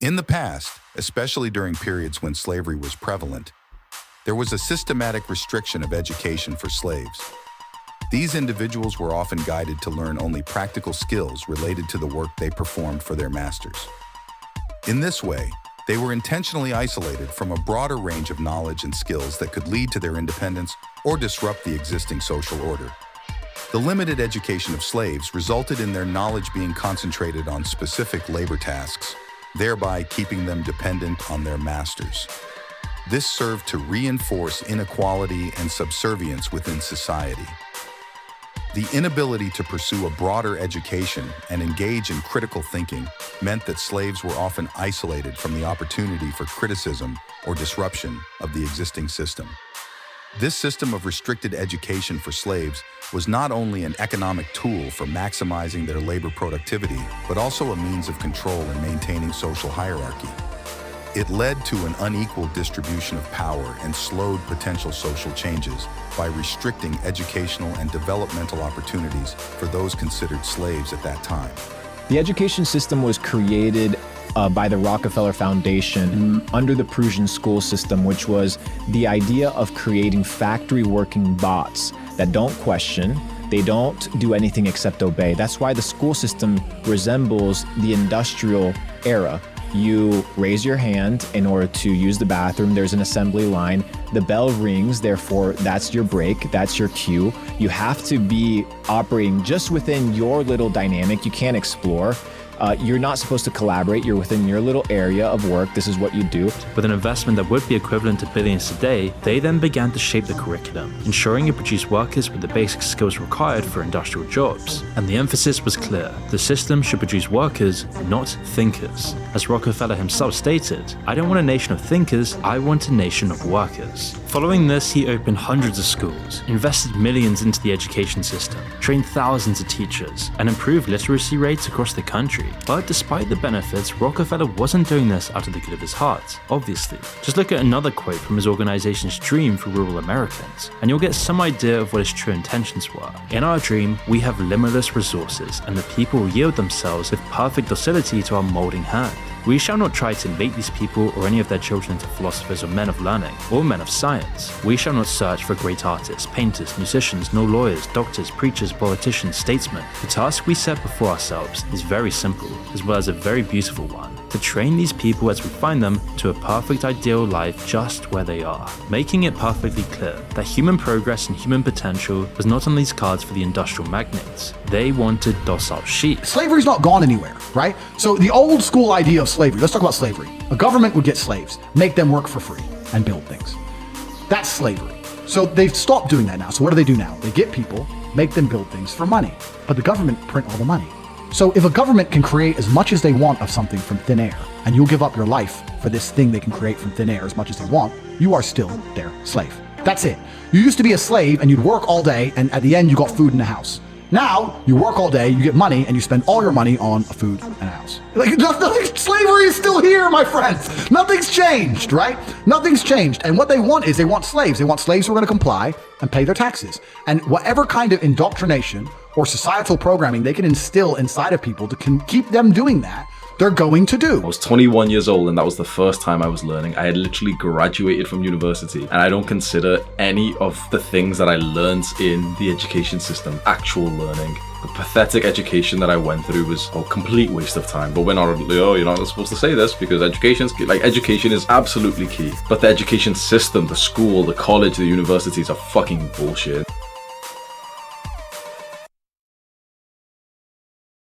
In the past, especially during periods when slavery was prevalent, there was a systematic restriction of education for slaves. These individuals were often guided to learn only practical skills related to the work they performed for their masters. In this way, they were intentionally isolated from a broader range of knowledge and skills that could lead to their independence or disrupt the existing social order. The limited education of slaves resulted in their knowledge being concentrated on specific labor tasks, thereby keeping them dependent on their masters. This served to reinforce inequality and subservience within society. The inability to pursue a broader education and engage in critical thinking meant that slaves were often isolated from the opportunity for criticism or disruption of the existing system. This system of restricted education for slaves was not only an economic tool for maximizing their labor productivity, but also a means of control in maintaining social hierarchy. It led to an unequal distribution of power and slowed potential social changes by restricting educational and developmental opportunities for those considered slaves at that time. The education system was created by the Rockefeller Foundation under the Prussian school system, which was the idea of creating factory working bots that don't question, they don't do anything except obey. That's why the school system resembles the industrial era. You raise your hand in order to use the bathroom. There's an assembly line. The bell rings, therefore that's your break, that's your cue. You have to be operating just within your little dynamic. You can't explore. You're not supposed to collaborate. You're within your little area of work. This is what you do. With an investment that would be equivalent to billions today, they then began to shape the curriculum, ensuring it produced workers with the basic skills required for industrial jobs. And the emphasis was clear. The system should produce workers, not thinkers. As Rockefeller himself stated, "I don't want a nation of thinkers, I want a nation of workers." Following this, he opened hundreds of schools, invested millions into the education system, trained thousands of teachers, and improved literacy rates across the country. But despite the benefits, Rockefeller wasn't doing this out of the good of his heart, obviously. Just look at another quote from his organization's dream for rural Americans, and you'll get some idea of what his true intentions were. "In our dream, we have limitless resources, and the people will yield themselves with perfect docility to our molding hand. We shall not try to make these people or any of their children into philosophers or men of learning, or men of science. We shall not search for great artists, painters, musicians, nor lawyers, doctors, preachers, politicians, statesmen. The task we set before ourselves is very simple, as well as a very beautiful one. To train these people as we find them to a perfect ideal life just where they are, making it perfectly clear that human progress and human potential was not on these cards for the industrial magnates. They wanted docile sheep." Slavery's not gone anywhere, right? So the old school idea of slavery, let's talk about slavery. A government would get slaves, make them work for free, and build things. That's slavery. So they've stopped doing that now. So what do they do now? They get people, make them build things for money, but the government print all the money. So if a government can create as much as they want of something from thin air, and you'll give up your life for this thing they can create from thin air as much as they want, you are still their slave. That's it. You used to be a slave and you'd work all day, and at the end you got food in the house. Now, you work all day, you get money, and you spend all your money on a food and a house. Like, slavery is still here, my friends. Nothing's changed, right? Nothing's changed. And what they want is they want slaves. They want slaves who are going to comply and pay their taxes. And whatever kind of indoctrination or societal programming they can instill inside of people to keep them doing that, they're going to do. I was 21 years old and that was the first time I was learning. I had literally graduated from university, and I don't consider any of the things that I learned in the education system actual learning. The pathetic education that I went through was a complete waste of time. But we're not, you're not supposed to say this because education is absolutely key. But the education system, the school, the college, the universities are fucking bullshit.